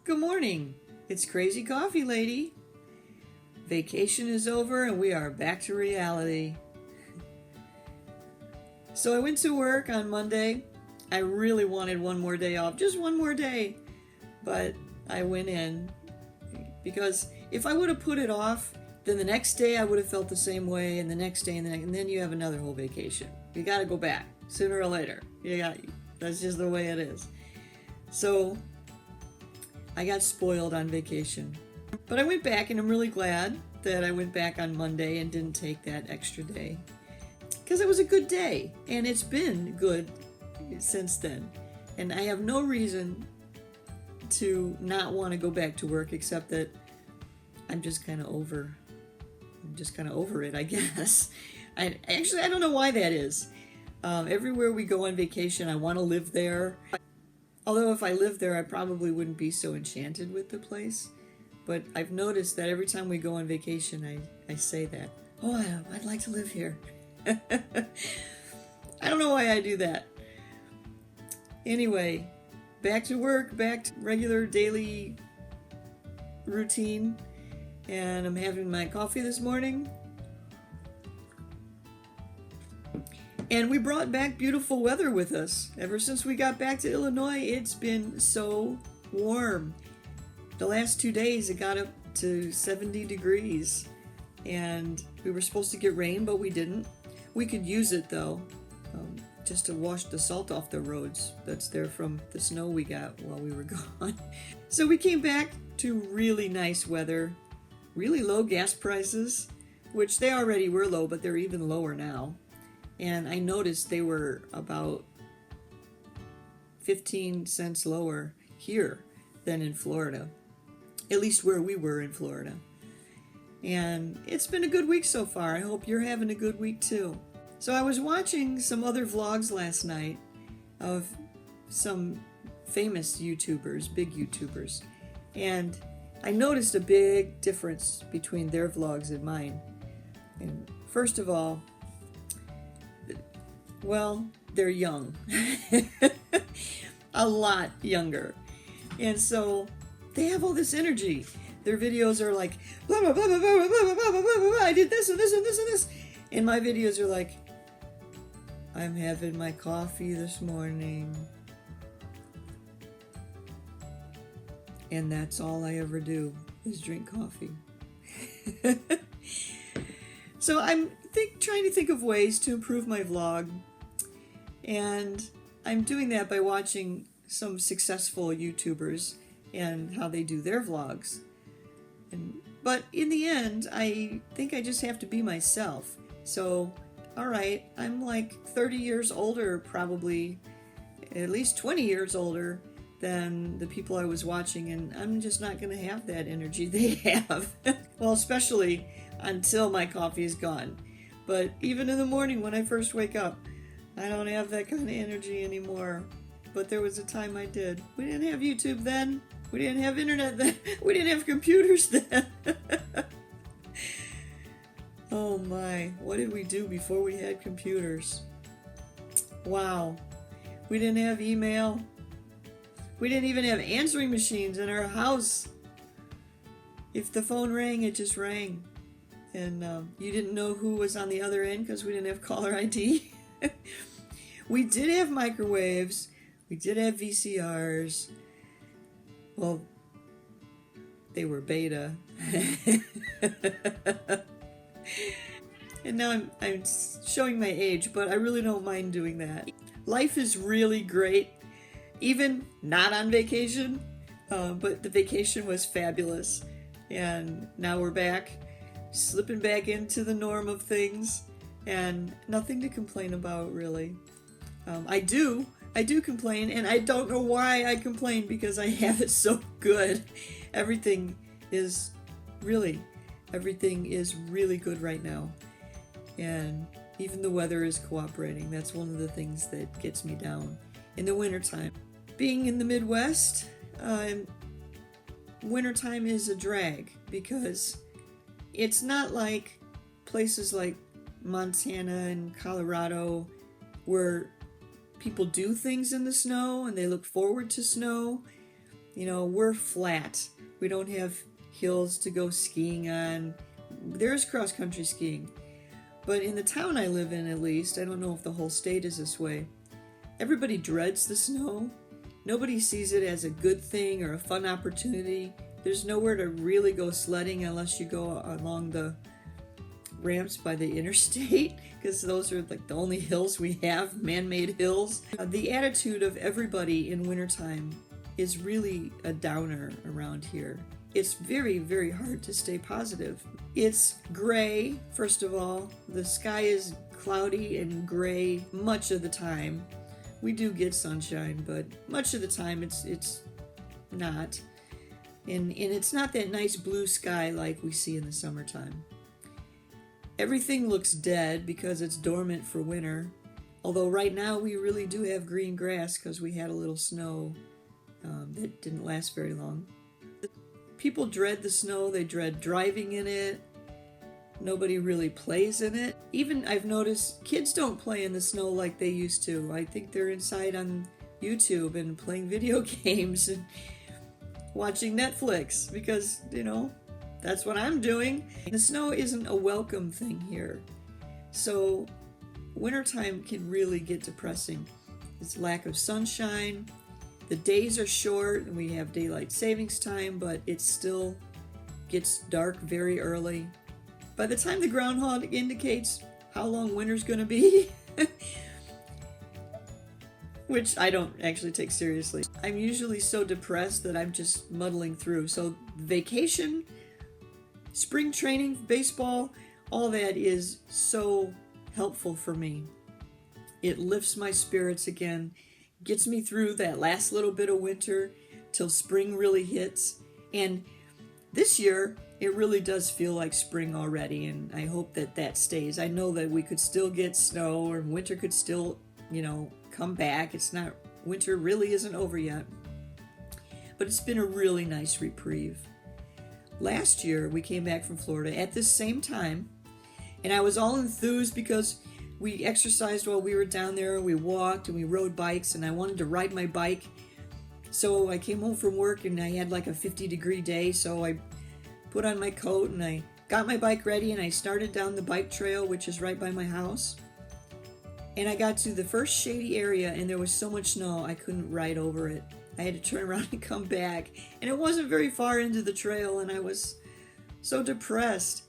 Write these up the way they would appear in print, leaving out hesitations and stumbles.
Good morning. It's Crazy Coffee Lady. Vacation is over and we are back to reality. So I went to work on Monday. I really wanted one more day off, just one more day. But I went in because if I would have put it off, then the next day I would have felt the same way, and the next day, and then you have another whole vacation. You got to go back sooner or later. That's just the way it is. So I got spoiled on vacation. But I went back, and I'm really glad that I went back on Monday and didn't take that extra day. Because it was a good day, and it's been good since then. And I have no reason to not want to go back to work, except that I'm just kind of over it, I guess. I don't know why that is. Everywhere we go on vacation, I want to live there. Although if I lived there, I probably wouldn't be so enchanted with the place. But I've noticed that every time we go on vacation, I say that. Oh, I'd like to live here. I don't know why I do that. Anyway, back to work, back to regular daily routine. And I'm having my coffee this morning. And we brought back beautiful weather with us. Ever since we got back to Illinois, it's been so warm. The last 2 days, it got up to 70 degrees. And we were supposed to get rain, but we didn't. We could use it, though, just to wash the salt off the roads that's there from the snow we got while we were gone. So we came back to really nice weather, really low gas prices, which they already were low, but they're even lower now. And I noticed they were about 15 cents lower here than in Florida, at least where we were in Florida. And it's been a good week so far. I hope you're having a good week too. So I was watching some other vlogs last night of some famous YouTubers, big YouTubers, and I noticed a big difference between their vlogs and mine. And first of all, well, they're young. A lot younger. And so they have all this energy. Their videos are like, blah, blah, blah, blah, blah, blah, blah, blah, blah, blah, blah. I did this and this and this and this. And my videos are like, I'm having my coffee this morning. And that's all I ever do is drink coffee. So I'm trying to think of ways to improve my vlog. And I'm doing that by watching some successful YouTubers and how they do their vlogs. But in the end, I think I just have to be myself. So, all right, I'm like 30 years older, probably at least 20 years older than the people I was watching, and I'm just not going to have that energy they have. Well, especially until my coffee is gone. But even in the morning when I first wake up, I don't have that kind of energy anymore. But there was a time I did. We didn't have YouTube then. We didn't have internet then. We didn't have computers then. Oh my, what did we do before we had computers? Wow. We didn't have email. We didn't even have answering machines in our house. If the phone rang, it just rang. And you didn't know who was on the other end because we didn't have caller ID. We did have microwaves. We did have VCRs. Well, they were beta. And now I'm showing my age, but I really don't mind doing that. Life is really great, even not on vacation, but the vacation was fabulous. And now we're back, slipping back into the norm of things, and nothing to complain about, really. I do complain, and I don't know why I complain, because I have it so good. Everything is really good right now. And even the weather is cooperating. That's one of the things that gets me down in the wintertime. Being in the Midwest, wintertime is a drag, because it's not like places like Montana and Colorado where people do things in the snow and they look forward to snow. we're flat. We don't have hills to go skiing on. There's cross-country skiing. But in the town I live in, at least, I don't know if the whole state is this way, everybody dreads the snow. Nobody sees it as a good thing or a fun opportunity. There's nowhere to really go sledding unless you go along the ramps by the interstate, because those are like the only hills we have, man-made hills. The attitude of everybody in wintertime is really a downer around here. It's very, very hard to stay positive. It's gray, first of all. The sky is cloudy and gray much of the time. We do get sunshine, but much of the time it's not. And it's not that nice blue sky like we see in the summertime. Everything looks dead because it's dormant for winter. Although right now we really do have green grass because we had a little snow that didn't last very long. People dread the snow. They dread driving in it. Nobody really plays in it. Even I've noticed kids don't play in the snow like they used to. I think they're inside on YouTube and playing video games and watching Netflix because, that's what I'm doing. The snow isn't a welcome thing here. So wintertime can really get depressing. It's lack of sunshine. The days are short and we have daylight savings time, but it still gets dark very early. By the time the groundhog indicates how long winter's going to be, which I don't actually take seriously, I'm usually so depressed that I'm just muddling through. So vacation, spring training, baseball, all that is so helpful for me. It lifts my spirits again, gets me through that last little bit of winter till spring really hits. And this year, it really does feel like spring already, and I hope that stays. I know that we could still get snow, or winter could still, come back. Winter really isn't over yet. But it's been a really nice reprieve. Last year, we came back from Florida at this same time, and I was all enthused because we exercised while we were down there, we walked and we rode bikes, and I wanted to ride my bike. So I came home from work and I had like a 50-degree day, so I put on my coat and I got my bike ready and I started down the bike trail, which is right by my house. And I got to the first shady area and there was so much snow I couldn't ride over it. I had to turn around and come back. And it wasn't very far into the trail and I was so depressed.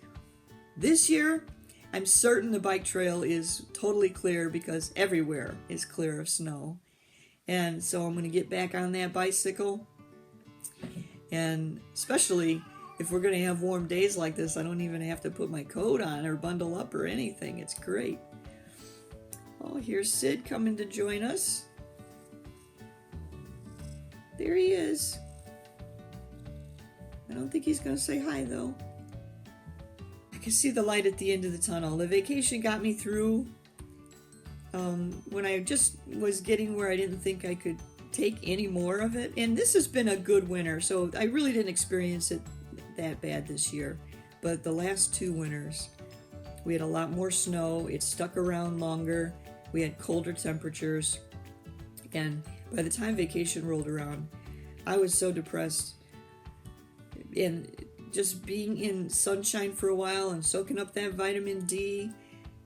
This year, I'm certain the bike trail is totally clear because everywhere is clear of snow. And so I'm going to get back on that bicycle. And especially if we're going to have warm days like this, I don't even have to put my coat on or bundle up or anything. It's great. Oh, here's Sid coming to join us. There he is. I don't think he's going to say hi, though. I can see the light at the end of the tunnel. The vacation got me through when I just was getting where I didn't think I could take any more of it. And this has been a good winter, so I really didn't experience it that bad this year. But the last two winters, we had a lot more snow. It stuck around longer. We had colder temperatures. And by the time vacation rolled around, I was so depressed. And just being in sunshine for a while and soaking up that vitamin D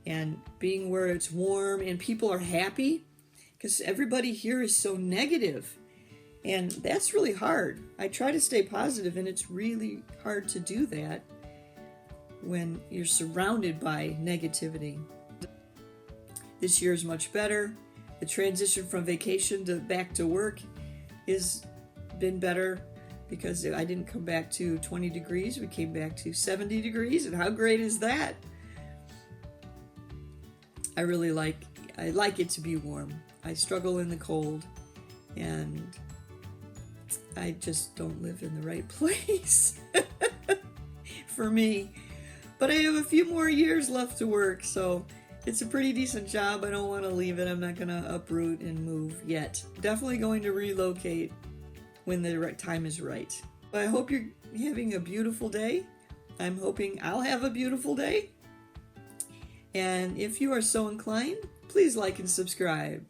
and being where it's warm and people are happy, because everybody here is so negative. And that's really hard. I try to stay positive, and it's really hard to do that when you're surrounded by negativity. This year is much better. The transition from vacation to back to work has been better because I didn't come back to 20 degrees. We came back to 70 degrees, and how great is that? I like it to be warm. I struggle in the cold, and I just don't live in the right place for me. But I have a few more years left to work, so it's a pretty decent job. I don't want to leave it. I'm not going to uproot and move yet. Definitely going to relocate when the right time is right. But I hope you're having a beautiful day. I'm hoping I'll have a beautiful day. And if you are so inclined, please like and subscribe.